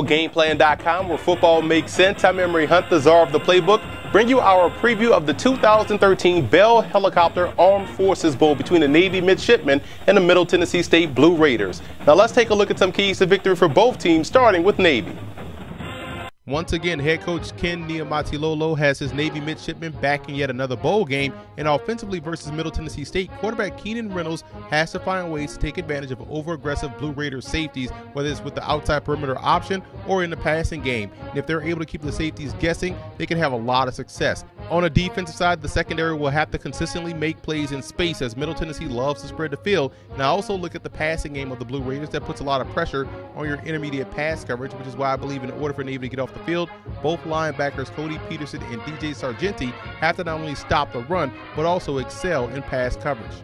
call Gameplan.com, where football makes sense. I'm Emery Hunt, the czar of the playbook. Bring you our preview of the 2013 Bell Helicopter Armed Forces Bowl between the Navy Midshipmen and the Middle Tennessee State Blue Raiders. Now let's take a look at some keys to victory for both teams, starting with Navy. Once again, head coach Ken Niumatalolo has his Navy midshipmen back in yet another bowl game, and offensively versus Middle Tennessee State, quarterback Keenan Reynolds has to find ways to take advantage of over-aggressive Blue Raiders safeties, whether it's with the outside perimeter option or in the passing game. And if they're able to keep the safeties guessing, they can have a lot of success. On the defensive side, the secondary will have to consistently make plays in space, as Middle Tennessee loves to spread the field. And I also look at the passing game of the Blue Raiders that puts a lot of pressure on your intermediate pass coverage, which is why I believe in order for Navy to get off the field, both linebackers Cody Peterson and DJ Sargenti have to not only stop the run, but also excel in pass coverage.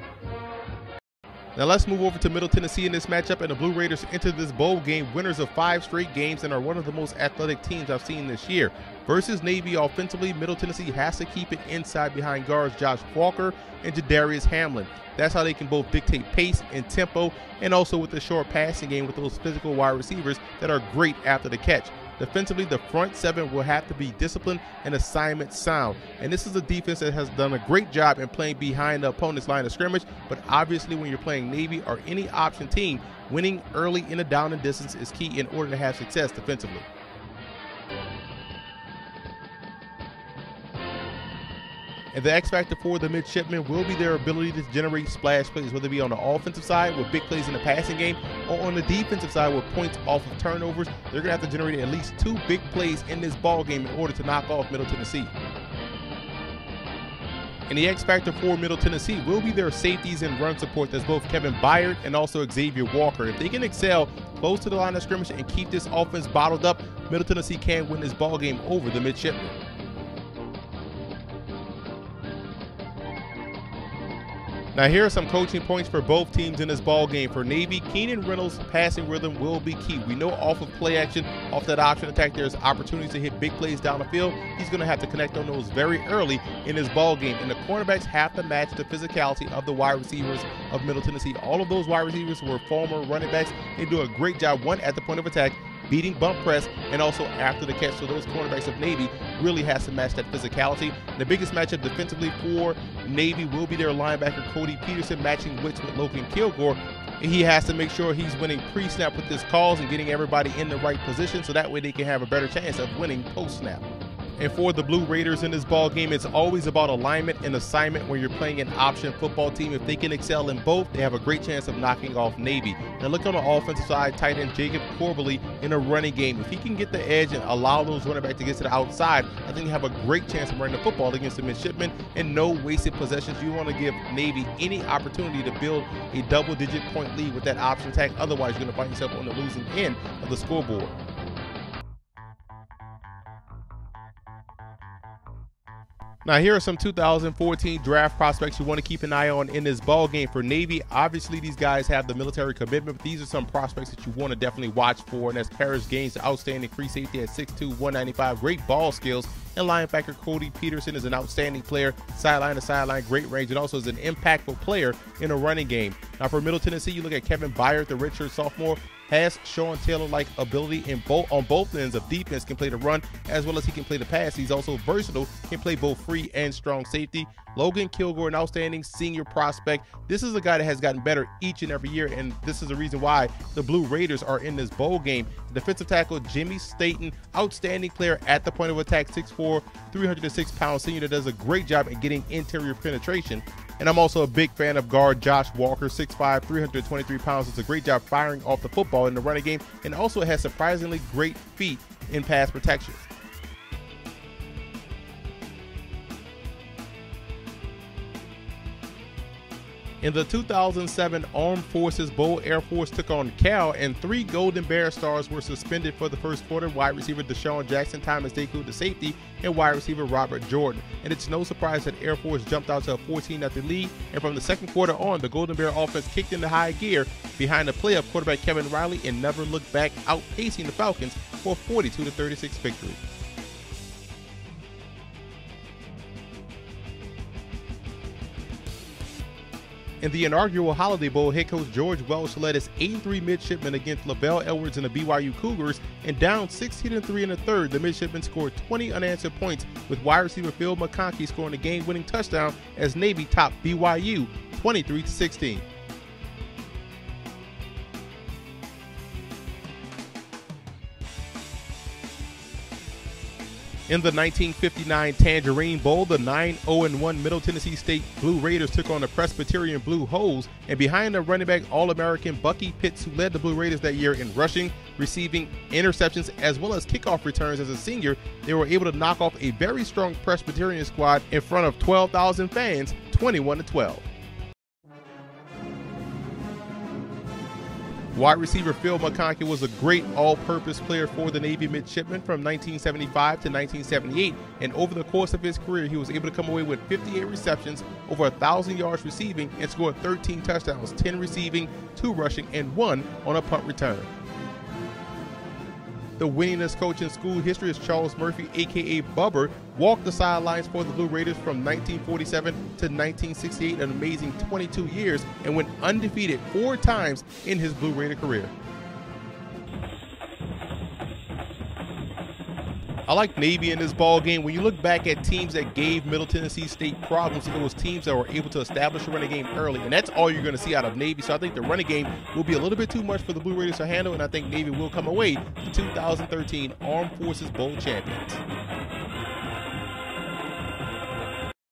Now let's move over to Middle Tennessee in this matchup, and the Blue Raiders enter this bowl game winners of 5 straight games and are one of the most athletic teams I've seen this year. Versus Navy offensively, Middle Tennessee has to keep it inside behind guards Josh Walker and Jadarius Hamlin. That's how they can both dictate pace and tempo, and also with the short passing game with those physical wide receivers that are great after the catch. Defensively, the front 7 will have to be disciplined and assignment sound. And this is a defense that has done a great job in playing behind the opponent's line of scrimmage. But obviously, when you're playing Navy or any option team, winning early in the down and distance is key in order to have success defensively. And the X factor for the midshipmen will be their ability to generate splash plays, whether it be on the offensive side with big plays in the passing game, or on the defensive side with points off of turnovers. They're going to have to generate at least 2 big plays in this ball game in order to knock off Middle Tennessee. And the X factor for Middle Tennessee will be their safeties and run support. That's both Kevin Byard and also Xavier Walker. If they can excel close to the line of scrimmage and keep this offense bottled up, Middle Tennessee can win this ball game over the midshipmen. Now here are some coaching points for both teams in this ball game. For Navy, Keenan Reynolds' passing rhythm will be key. We know off of play action, off that option attack, there's opportunities to hit big plays down the field. He's going to have to connect on those very early in this ball game. And the cornerbacks have to match the physicality of the wide receivers of Middle Tennessee. All of those wide receivers were former running backs. They do a great job, one, at the point of attack, beating bump press, and also after the catch. So those cornerbacks of Navy really has to match that physicality. The biggest matchup defensively for Navy will be their linebacker Cody Peterson matching wits with Logan Kilgore. He has to make sure he's winning pre-snap with his calls and getting everybody in the right position, so that way they can have a better chance of winning post-snap. And for the Blue Raiders in this ball game, it's always about alignment and assignment when you're playing an option football team. If they can excel in both, they have a great chance of knocking off Navy. Now look on the offensive side, tight end Jacob Corbally in a running game. If he can get the edge and allow those running backs to get to the outside, I think you have a great chance of running the football against the midshipmen, and no wasted possessions. You want to give Navy any opportunity to build a double-digit point lead with that option attack. Otherwise, you're going to find yourself on the losing end of the scoreboard. Now here are some 2014 draft prospects you want to keep an eye on in this ball game. For Navy, obviously these guys have the military commitment, but these are some prospects that you want to definitely watch for. And that's Paris Gaines, outstanding free safety at 6'2", 195, great ball skills. And linebacker Cody Peterson is an outstanding player, sideline to sideline, great range, and also is an impactful player in a running game. Now for Middle Tennessee, you look at Kevin Byard, the redshirt sophomore, has Sean Taylor-like ability on both ends of defense, can play the run as well as he can play the pass. He's also versatile, can play both free and strong safety. Logan Kilgore, an outstanding senior prospect. This is a guy that has gotten better each and every year, and this is the reason why the Blue Raiders are in this bowl game. Defensive tackle Jimmy Staten, outstanding player at the point of attack, 6'4", 306-pound senior that does a great job at getting interior penetration. And I'm also a big fan of guard Josh Walker, 6'5", 323 pounds. Does a great job firing off the football in the running game, and also has surprisingly great feet in pass protection. In the 2007 Armed Forces Bowl, Air Force took on Cal, and 3 Golden Bear stars were suspended for the first quarter. Wide receiver Deshaun Jackson, Thomas Daku to safety, and wide receiver Robert Jordan. And it's no surprise that Air Force jumped out to a 14-0 lead, and from the second quarter on, the Golden Bear offense kicked into high gear behind the play of quarterback Kevin Riley and never looked back, outpacing the Falcons for a 42-36 victory. In the inaugural Holiday Bowl, head coach George Welsh led his 8-3 midshipmen against Lavelle Edwards and the BYU Cougars, and down 16-3 in the third, the midshipmen scored 20 unanswered points, with wide receiver Phil McConkey scoring the game-winning touchdown as Navy topped BYU 23-16. In the 1959 Tangerine Bowl, the 9-0-1 Middle Tennessee State Blue Raiders took on the Presbyterian Blue Hose, and behind the running back All-American Bucky Pitts, who led the Blue Raiders that year in rushing, receiving, interceptions, as well as kickoff returns as a senior, they were able to knock off a very strong Presbyterian squad in front of 12,000 fans, 21-12. Wide receiver Phil McConkey was a great all-purpose player for the Navy midshipmen from 1975 to 1978, and over the course of his career, he was able to come away with 58 receptions, over 1,000 yards receiving, and scored 13 touchdowns, 10 receiving, 2 rushing, and 1 on a punt return. The winningest coach in school history is Charles Murphy, a.k.a. Bubber, walked the sidelines for the Blue Raiders from 1947 to 1968, an amazing 22 years, and went undefeated 4 times in his Blue Raider career. I like Navy in this ball game. When you look back at teams that gave Middle Tennessee State problems, it was teams that were able to establish a running game early, and that's all you're going to see out of Navy. So I think the running game will be a little bit too much for the Blue Raiders to handle, and I think Navy will come away the 2013 Armed Forces Bowl champions.